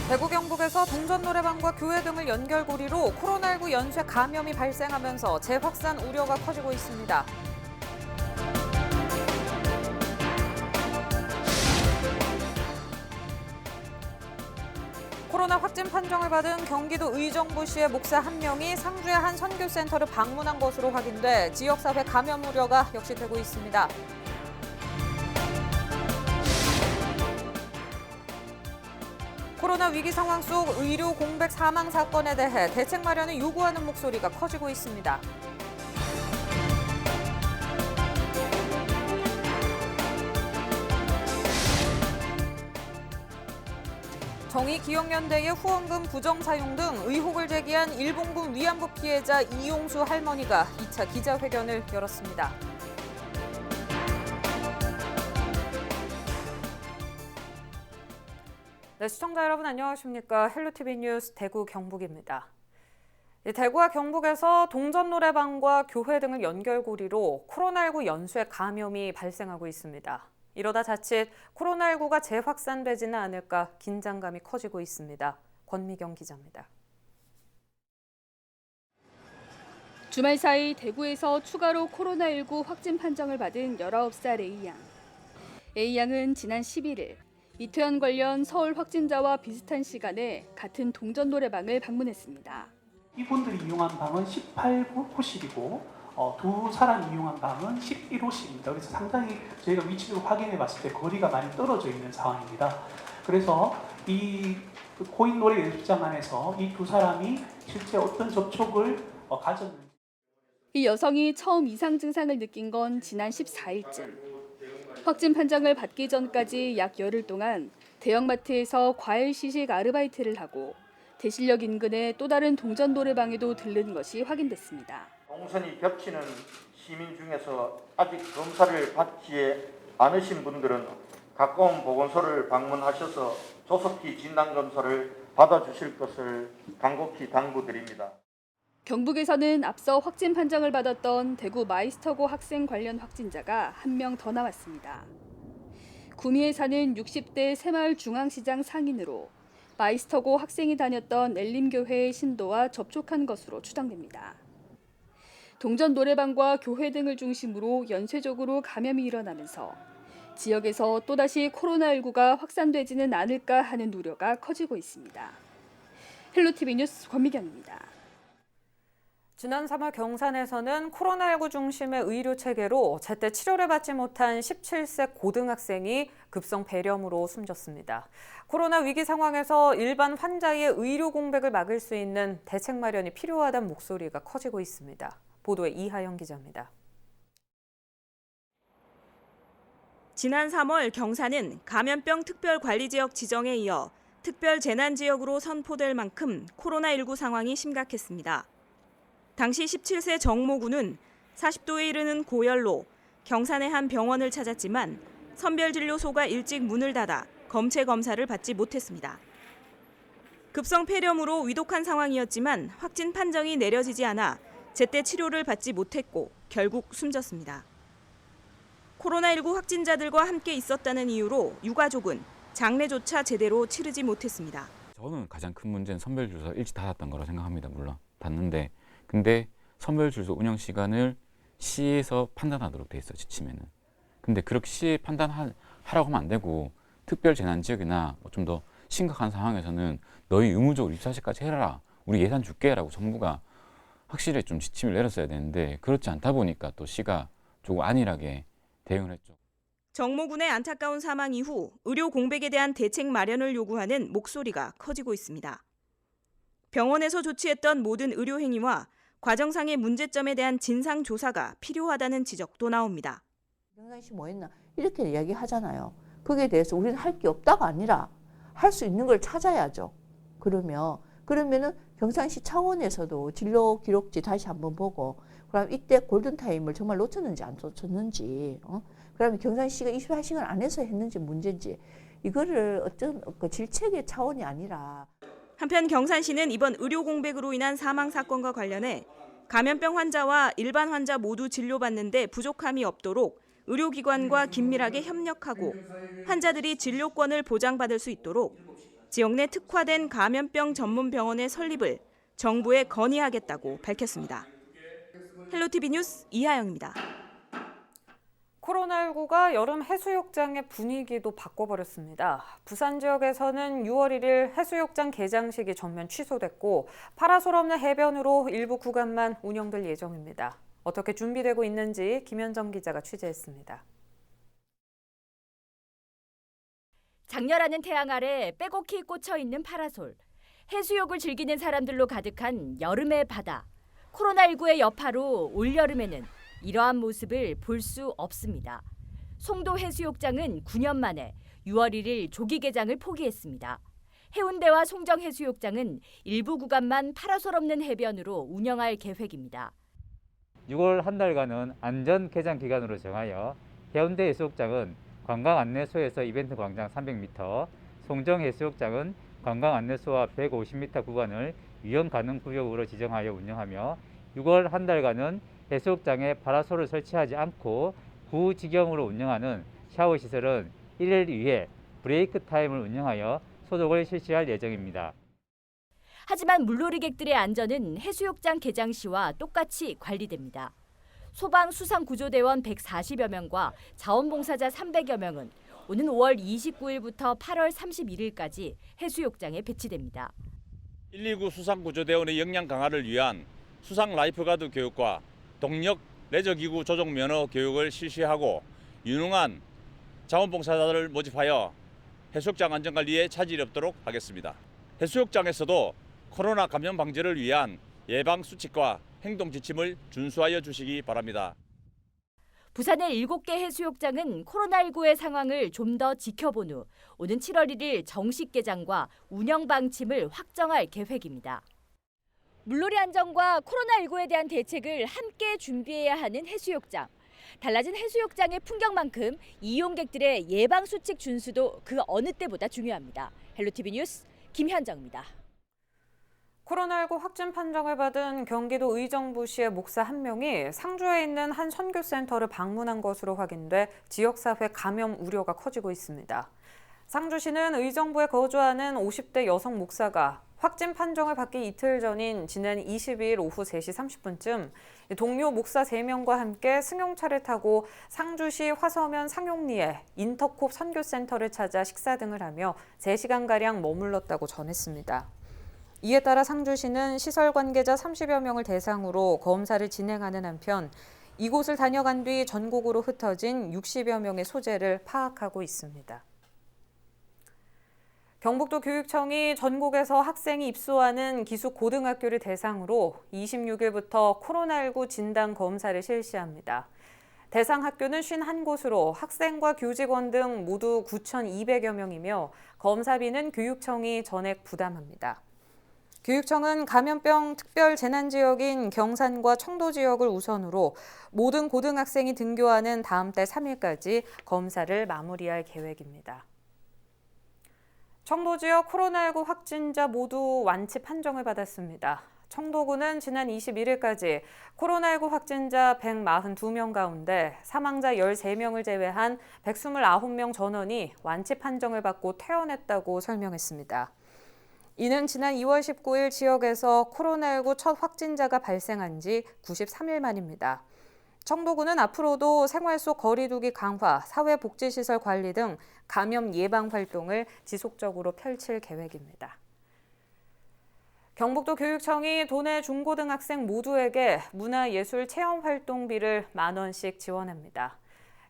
대구 경북에서 동전 노래방과 교회 등을 연결고리로 코로나19 연쇄 감염이 발생하면서 재확산 우려가 커지고 있습니다. 코로나 확진 판정을 받은 경기도 의정부시의 목사 한 명이 상주의 한 선교센터를 방문한 것으로 확인돼 지역사회 감염 우려가 역시 되고 있습니다. 코로나 위기 상황 속 의료 공백 사망 사건에 대해 대책 마련을 요구하는 목소리가 커지고 있습니다. 정의기억연대의 후원금 부정 사용 등 의혹을 제기한 일본군 위안부 피해자 이용수 할머니가 2차 기자회견을 열었습니다. 네, 시청자 여러분 안녕하십니까? 헬로티비 뉴스 대구 경북입니다. 대구와 경북에서 동전 노래방과 교회 등을 연결고리로 코로나19 연쇄 감염이 발생하고 있습니다. 이러다 자칫 코로나19가 재확산되지는 않을까 긴장감이 커지고 있습니다. 권미경 기자입니다. 주말 사이 대구에서 추가로 코로나19 확진 판정을 받은 19살 A양. A양은 지난 11일 이태원 관련 서울 확진자와 비슷한 시간에 같은 동전 노래방을 방문했습니다. 이분들이 이용한 방은 18호실이고 두 사람이 이용한 방은 11호실입니다. 그래서 상당히 저희가 위치를 확인해 봤을 때 거리가 많이 떨어져 있는 상황입니다. 그래서 이 코인 노래 연습장 안에서 이 두 사람이 실제 어떤 접촉을 가졌는지. 이 여성이 처음 이상 증상을 느낀 건 지난 14일쯤. 확진 판정을 받기 전까지 약 열흘 동안 대형마트에서 과일 시식 아르바이트를 하고 대실역 인근의 또 다른 동전 노래방에도 들른 것이 확인됐습니다. 동선이 겹치는 시민 중에서 아직 검사를 받지 않으신 분들은 가까운 보건소를 방문하셔서 조속히 진단검사를 받아주실 것을 간곡히 당부드립니다. 경북에서는 앞서 확진 판정을 받았던 대구 마이스터고 학생 관련 확진자가 한 명 더 나왔습니다. 구미에 사는 60대 새마을 중앙시장 상인으로 마이스터고 학생이 다녔던 엘림교회의 신도와 접촉한 것으로 추정됩니다. 동전 노래방과 교회 등을 중심으로 연쇄적으로 감염이 일어나면서 지역에서 또다시 코로나19가 확산되지는 않을까 하는 우려가 커지고 있습니다. 헬로티비 뉴스 권미경입니다. 지난 3월 경산에서는 코로나19 중심의 의료 체계로 제때 치료를 받지 못한 17세 고등학생이 급성 폐렴으로 숨졌습니다. 코로나 위기 상황에서 일반 환자의 의료 공백을 막을 수 있는 대책 마련이 필요하다는 목소리가 커지고 있습니다. 보도에 이하영 기자입니다. 지난 3월 경산은 감염병 특별관리지역 지정에 이어 특별재난지역으로 선포될 만큼 코로나19 상황이 심각했습니다. 당시 17세 정모 군은 40도에 이르는 고열로 경산의 한 병원을 찾았지만 선별진료소가 일찍 문을 닫아 검체 검사를 받지 못했습니다. 급성 폐렴으로 위독한 상황이었지만 확진 판정이 내려지지 않아 제때 치료를 받지 못했고 결국 숨졌습니다. 코로나19 확진자들과 함께 있었다는 이유로 유가족은 장례조차 제대로 치르지 못했습니다. 저는 가장 큰 문제는 선별주소 일찍 닫았던 거라고 생각합니다. 물론 닫는데 근데 선별주소 운영 시간을 시에서 판단하도록 돼 있어요. 지침에는. 근데 그렇게 시에 판단하라고 하면 안 되고 특별재난지역이나 좀 더 심각한 상황에서는 너희 의무적으로 24시까지 해라. 우리 예산 줄게라고 정부가 확실히 좀 지침을 내렸어야 되는데 그렇지 않다 보니까 또 시가 조금 안일하게 대응을 했죠. 정모 군의 안타까운 사망 이후 의료 공백에 대한 대책 마련을 요구하는 목소리가 커지고 있습니다. 병원에서 조치했던 모든 의료 행위와 과정상의 문제점에 대한 진상 조사가 필요하다는 지적도 나옵니다. 경산시 뭐 했나 이렇게 이야기하잖아요. 거기에 대해서 우리는 할 게 없다가 아니라 할 수 있는 걸 찾아야죠. 그러면은 경산시 차원에서도 진료 기록지 다시 한번 보고 그럼 이때 골든타임을 정말 놓쳤는지 안 놓쳤는지 그다음에 경산시가 24시간 안에서 했는지 문제인지 이거를 어떤 그 질책의 차원이 아니라 한편 경산시는 이번 의료 공백으로 인한 사망 사건과 관련해 감염병 환자와 일반 환자 모두 진료받는데 부족함이 없도록 의료기관과 긴밀하게 협력하고 환자들이 진료권을 보장받을 수 있도록 지역 내 특화된 감염병 전문 병원의 설립을 정부에 건의하겠다고 밝혔습니다. 헬로티비 뉴스 이하영입니다. 코로나19가 여름 해수욕장의 분위기도 바꿔버렸습니다. 부산 지역에서는 6월 1일 해수욕장 개장식이 전면 취소됐고 파라솔 없는 해변으로 일부 구간만 운영될 예정입니다. 어떻게 준비되고 있는지 김현정 기자가 취재했습니다. 장렬하는 태양 아래 빼곡히 꽂혀있는 파라솔. 해수욕을 즐기는 사람들로 가득한 여름의 바다. 코로나19의 여파로 올여름에는 이러한 모습을 볼 수 없습니다. 송도 해수욕장은 9년 만에 6월 1일 조기 개장을 포기했습니다. 해운대와 송정 해수욕장은 일부 구간만 파라솔 없는 해변으로 운영할 계획입니다. 6월 한 달간은 안전 개장 기간으로 정하여 해운대 해수욕장은 관광 안내소에서 이벤트 광장 300m, 송정 해수욕장은 관광 안내소와 150m 구간을 위험 가능 구역으로 지정하여 운영하며 6월 한 달간은 해수욕장에 파라솔을 설치하지 않고 구지경으로 운영하는 샤워 시설은 1일 2회 브레이크 타임을 운영하여 소독을 실시할 예정입니다. 하지만 물놀이객들의 안전은 해수욕장 개장 시와 똑같이 관리됩니다. 소방수상구조대원 140여 명과 자원봉사자 300여 명은 오는 5월 29일부터 8월 31일까지 해수욕장에 배치됩니다. 119 수상구조대원의 역량 강화를 위한 수상 라이프가드 교육과 동력 레저기구 조종 면허 교육을 실시하고 유능한 자원봉사자들을 모집하여 해수욕장 안전관리에 차질이 없도록 하겠습니다. 해수욕장에서도 코로나 감염 방지를 위한 예방 수칙과 행동 지침을 준수하여 주시기 바랍니다. 부산의 7개 해수욕장은 코로나19의 상황을 좀 더 지켜본 후 오는 7월 1일 정식 개장과 운영 방침을 확정할 계획입니다. 물놀이 안전과 코로나19에 대한 대책을 함께 준비해야 하는 해수욕장. 달라진 해수욕장의 풍경만큼 이용객들의 예방 수칙 준수도 그 어느 때보다 중요합니다. 헬로티비 뉴스 김현정입니다. 코로나19 확진 판정을 받은 경기도 의정부시의 목사 1명이 상주에 있는 한 선교센터를 방문한 것으로 확인돼 지역사회 감염 우려가 커지고 있습니다. 상주시는 의정부에 거주하는 50대 여성 목사가 확진 판정을 받기 이틀 전인 지난 22일 오후 3시 30분쯤 동료 목사 3명과 함께 승용차를 타고 상주시 화서면 상용리의 인터콥 선교센터를 찾아 식사 등을 하며 3시간가량 머물렀다고 전했습니다. 이에 따라 상주시는 시설 관계자 30여 명을 대상으로 검사를 진행하는 한편 이곳을 다녀간 뒤 전국으로 흩어진 60여 명의 소재를 파악하고 있습니다. 경북도 교육청이 전국에서 학생이 입소하는 기숙 고등학교를 대상으로 26일부터 코로나19 진단 검사를 실시합니다. 대상 학교는 51곳으로 학생과 교직원 등 모두 9,200여 명이며 검사비는 교육청이 전액 부담합니다. 교육청은 감염병 특별 재난지역인 경산과 청도 지역을 우선으로 모든 고등학생이 등교하는 다음 달 3일까지 검사를 마무리할 계획입니다. 청도 지역 코로나19 확진자 모두 완치 판정을 받았습니다. 청도군은 지난 21일까지 코로나19 확진자 142명 가운데 사망자 13명을 제외한 129명 전원이 완치 판정을 받고 퇴원했다고 설명했습니다. 이는 지난 2월 19일 지역에서 코로나19 첫 확진자가 발생한 지 93일 만입니다. 청도군은 앞으로도 생활 속 거리 두기 강화, 사회복지시설 관리 등 감염 예방 활동을 지속적으로 펼칠 계획입니다. 경북도 교육청이 도내 중고등학생 모두에게 문화예술 체험활동비를 10,000원씩 지원합니다.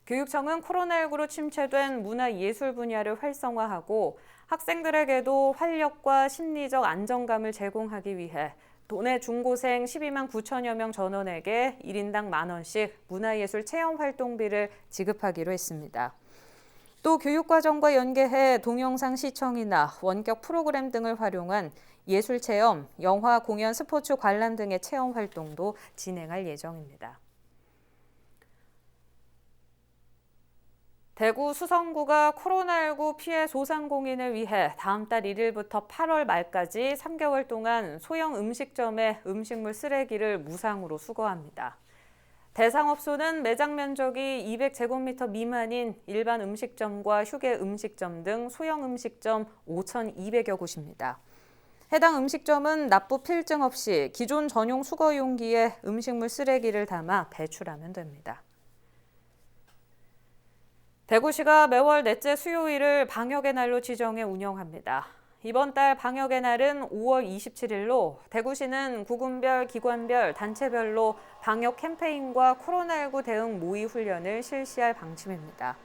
교육청은 코로나19로 침체된 문화예술 분야를 활성화하고 학생들에게도 활력과 심리적 안정감을 제공하기 위해 도내 중고생 12만 9천여 명 전원에게 1인당 10,000원씩 문화예술 체험활동비를 지급하기로 했습니다. 또 교육과정과 연계해 동영상 시청이나 원격 프로그램 등을 활용한 예술체험, 영화, 공연, 스포츠 관람 등의 체험활동도 진행할 예정입니다. 대구 수성구가 코로나19 피해 소상공인을 위해 다음 달 1일부터 8월 말까지 3개월 동안 소형 음식점에 음식물 쓰레기를 무상으로 수거합니다. 대상업소는 매장 면적이 200제곱미터 미만인 일반 음식점과 휴게 음식점 등 소형 음식점 5,200여 곳입니다. 해당 음식점은 납부 필증 없이 기존 전용 수거 용기에 음식물 쓰레기를 담아 배출하면 됩니다. 대구시가 매월 넷째 수요일을 방역의 날로 지정해 운영합니다. 이번 달 방역의 날은 5월 27일로 대구시는 구군별, 기관별, 단체별로 방역 캠페인과 코로나19 대응 모의 훈련을 실시할 방침입니다.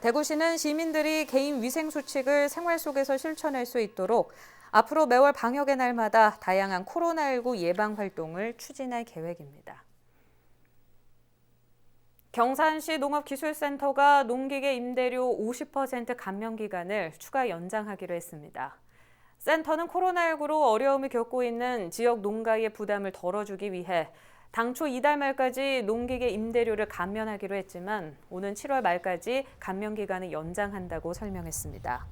대구시는 시민들이 개인 위생 수칙을 생활 속에서 실천할 수 있도록 앞으로 매월 방역의 날마다 다양한 코로나19 예방 활동을 추진할 계획입니다. 경산시 농업기술센터가 농기계 임대료 50% 감면 기간을 추가 연장하기로 했습니다. 센터는 코로나19로 어려움을 겪고 있는 지역 농가의 부담을 덜어주기 위해 당초 이달 말까지 농기계 임대료를 감면하기로 했지만 오는 7월 말까지 감면 기간을 연장한다고 설명했습니다.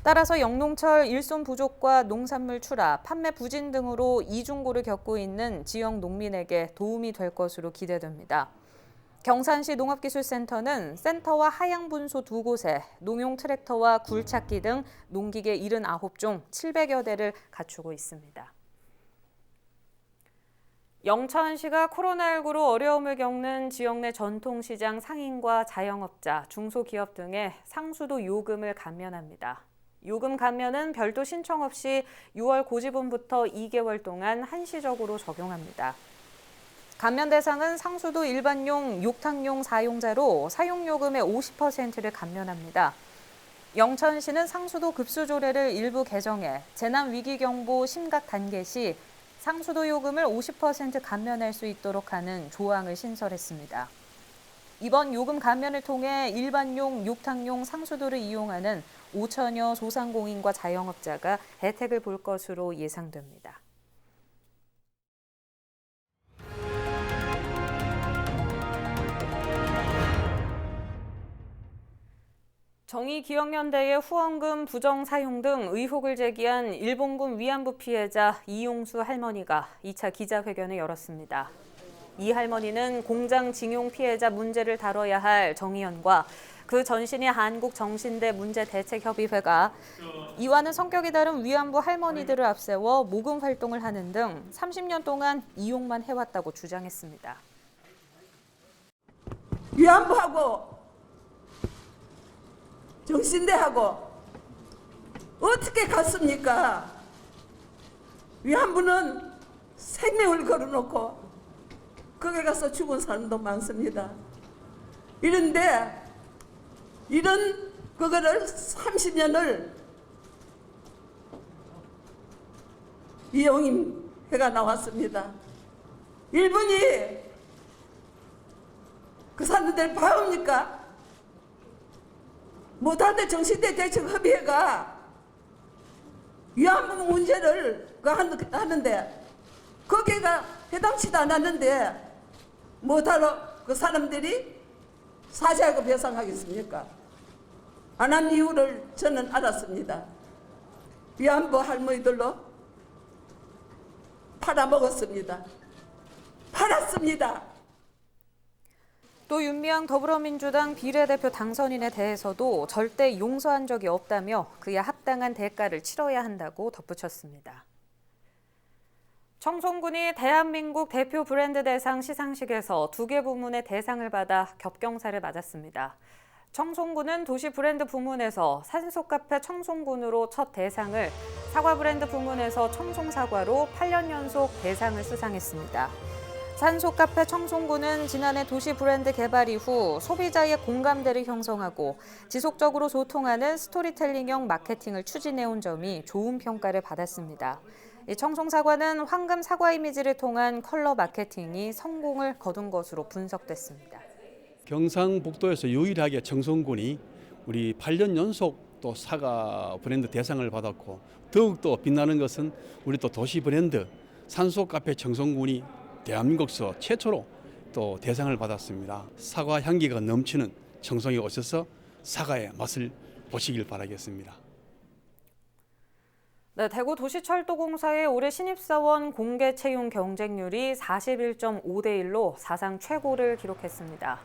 따라서 영농철 일손 부족과 농산물 출하, 판매 부진 등으로 이중고를 겪고 있는 지역 농민에게 도움이 될 것으로 기대됩니다. 경산시 농업기술센터는 센터와 하양분소 2곳에 농용 트랙터와 굴착기 등 농기계 79종 700여 대를 갖추고 있습니다. 영천시가 코로나19로 어려움을 겪는 지역 내 전통시장 상인과 자영업자, 중소기업 등의 상수도 요금을 감면합니다. 요금 감면은 별도 신청 없이 6월 고지분부터 2개월 동안 한시적으로 적용합니다. 감면 대상은 상수도 일반용, 욕탕용 사용자로 사용요금의 50%를 감면합니다. 영천시는 상수도 급수조례를 일부 개정해 재난위기경보 심각 단계 시 상수도 요금을 50% 감면할 수 있도록 하는 조항을 신설했습니다. 이번 요금 감면을 통해 일반용, 욕탕용 상수도를 이용하는 5천여 소상공인과 자영업자가 혜택을 볼 것으로 예상됩니다. 정의기억연대의 후원금 부정 사용 등 의혹을 제기한 일본군 위안부 피해자 이용수 할머니가 2차 기자회견을 열었습니다. 이 할머니는 공장징용 피해자 문제를 다뤄야 할 정의연과 그 전신인 한국정신대 문제대책협의회가 이와는 성격이 다른 위안부 할머니들을 앞세워 모금 활동을 하는 등 30년 동안 이용만 해왔다고 주장했습니다. 위안부하고 정신대하고 어떻게 갔습니까? 위안부는 생명을 걸어놓고 거기 가서 죽은 사람도 많습니다. 이런데 이런 그거를 30년을 이용해가 나왔습니다. 일본이 그 사람들 봐옵니까? 못하는데 정신대 대책협의회가 위안부 문제를 하는데 거기가 해당치도 않았는데 못하러 그 사람들이 사죄하고 배상하겠습니까? 안 한 이유를 저는 알았습니다. 위안부 할머니들로 팔아먹었습니다. 팔았습니다. 또 윤미향 더불어민주당 비례대표 당선인에 대해서도 절대 용서한 적이 없다며 그에 합당한 대가를 치러야 한다고 덧붙였습니다. 청송군이 대한민국 대표 브랜드 대상 시상식에서 2개 부문의 대상을 받아 겹경사를 맞았습니다. 청송군은 도시 브랜드 부문에서 산소카페 청송군으로 첫 대상을, 사과 브랜드 부문에서 청송사과로 8년 연속 대상을 수상했습니다. 산소카페 청송군은 지난해 도시 브랜드 개발 이후 소비자의 공감대를 형성하고 지속적으로 소통하는 스토리텔링형 마케팅을 추진해온 점이 좋은 평가를 받았습니다. 이 청송사과는 황금 사과 이미지를 통한 컬러 마케팅이 성공을 거둔 것으로 분석됐습니다. 경상북도에서 유일하게 청송군이 우리 8년 연속 또 사과 브랜드 대상을 받았고, 더욱더 빛나는 것은 우리 또 도시 브랜드 산소카페 청송군이 대한민국에서 최초로 또 대상을 받았습니다. 사과 향기가 넘치는 청송에 오셔서 사과의 맛을 보시길 바라겠습니다. 네, 대구 도시철도공사의 올해 신입사원 공개 채용 경쟁률이 41.5대 1로 사상 최고를 기록했습니다.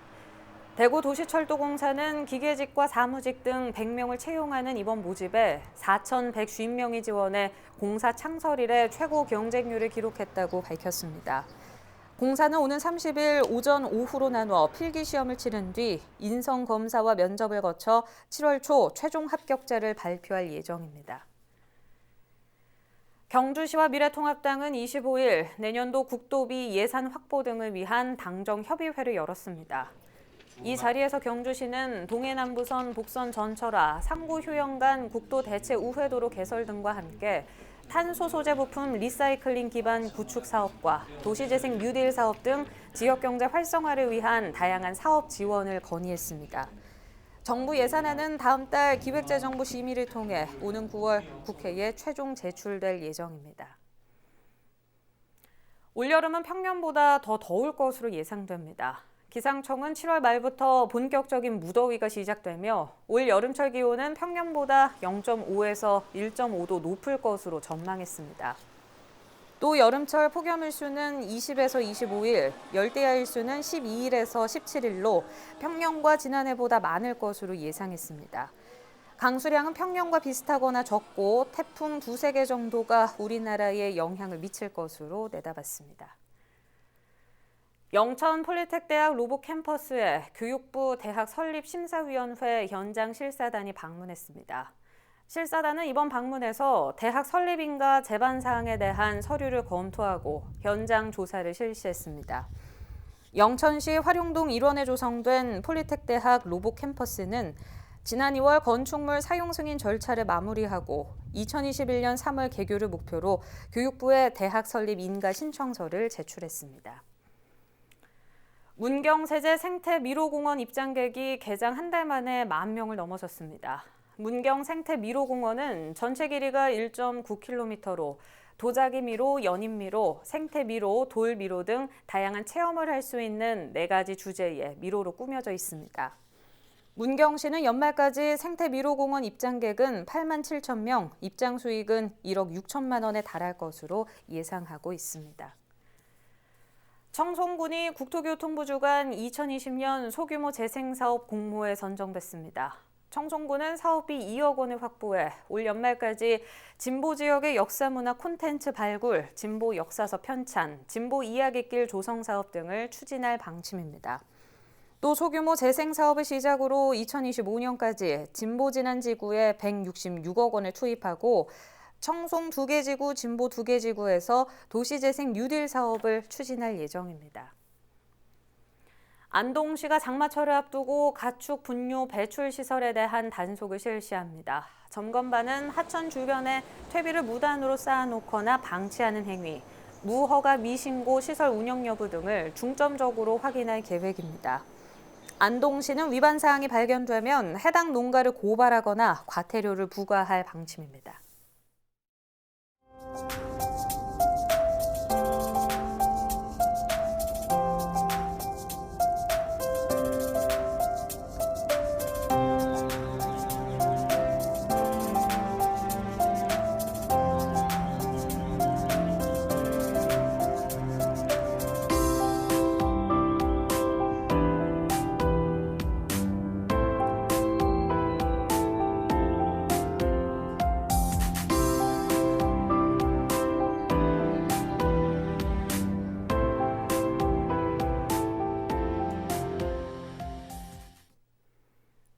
대구 도시철도공사는 기계직과 사무직 등 100명을 채용하는 이번 모집에 4,150명이 지원해 공사 창설 이래 최고 경쟁률을 기록했다고 밝혔습니다. 공사는 오는 30일 오전, 오후로 나눠 필기시험을 치른 뒤 인성검사와 면접을 거쳐 7월 초 최종 합격자를 발표할 예정입니다. 경주시와 미래통합당은 25일 내년도 국도비 예산 확보 등을 위한 당정협의회를 열었습니다. 이 자리에서 경주시는 동해남부선 복선 전철화, 상구 효영 간 국도 대체 우회도로 개설 등과 함께 탄소 소재 부품 리사이클링 기반 구축 사업과 도시재생 뉴딜 사업 등 지역경제 활성화를 위한 다양한 사업 지원을 건의했습니다. 정부 예산안은 다음 달 기획재정부 심의를 통해 오는 9월 국회에 최종 제출될 예정입니다. 올여름은 평년보다 더 더울 것으로 예상됩니다. 기상청은 7월 말부터 본격적인 무더위가 시작되며 올 여름철 기온은 평년보다 0.5에서 1.5도 높을 것으로 전망했습니다. 또 여름철 폭염일수는 20에서 25일, 열대야일수는 12일에서 17일로 평년과 지난해보다 많을 것으로 예상했습니다. 강수량은 평년과 비슷하거나 적고 태풍 2-3개 정도가 우리나라에 영향을 미칠 것으로 내다봤습니다. 영천폴리텍대학 로봇 캠퍼스에 교육부 대학 설립심사위원회 현장 실사단이 방문했습니다. 실사단은 이번 방문에서 대학 설립인가 제반 사항에 대한 서류를 검토하고 현장 조사를 실시했습니다. 영천시 화룡동 일원에 조성된 폴리텍대학 로봇 캠퍼스는 지난 2월 건축물 사용 승인 절차를 마무리하고 2021년 3월 개교를 목표로 교육부에 대학 설립 인가 신청서를 제출했습니다. 문경세제 생태미로공원 입장객이 개장 한 달 만에 10,000명을 넘어섰습니다. 문경 생태미로공원은 전체 길이가 1.9km로 도자기미로, 연인미로, 생태미로, 돌미로 등 다양한 체험을 할 수 있는 4가지 주제의 미로로 꾸며져 있습니다. 문경시는 연말까지 생태미로공원 입장객은 87,000명, 입장 수익은 1억 6천만 원에 달할 것으로 예상하고 있습니다. 청송군이 국토교통부 주관 2020년 소규모 재생사업 공모에 선정됐습니다. 청송군은 사업비 2억 원을 확보해 올 연말까지 진보 지역의 역사문화 콘텐츠 발굴, 진보 역사서 편찬, 진보 이야기길 조성 사업 등을 추진할 방침입니다. 또 소규모 재생사업을 시작으로 2025년까지 진보진안지구에 166억 원을 투입하고 청송 2개 지구, 진보 2개 지구에서 도시재생 뉴딜 사업을 추진할 예정입니다. 안동시가 장마철을 앞두고 가축 분뇨 배출 시설에 대한 단속을 실시합니다. 점검반은 하천 주변에 퇴비를 무단으로 쌓아놓거나 방치하는 행위, 무허가 미신고 시설 운영 여부 등을 중점적으로 확인할 계획입니다. 안동시는 위반 사항이 발견되면 해당 농가를 고발하거나 과태료를 부과할 방침입니다.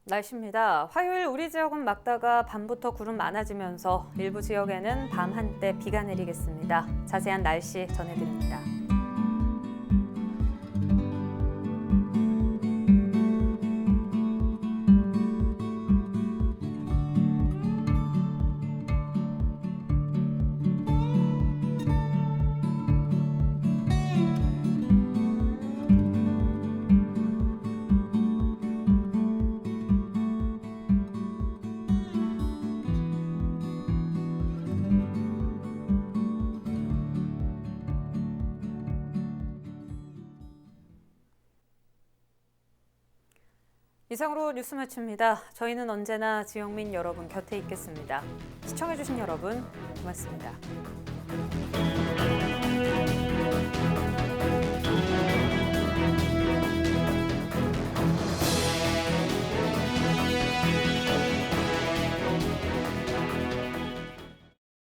날씨입니다. 화요일 우리 지역은 맑다가 밤부터 구름 많아지면서 일부 지역에는 밤 한때 비가 내리겠습니다. 자세한 날씨 전해드립니다. 이상으로 뉴스 마칩니다. 저희는 언제나 지영민 여러분 곁에 있겠습니다. 시청해주신 여러분 고맙습니다.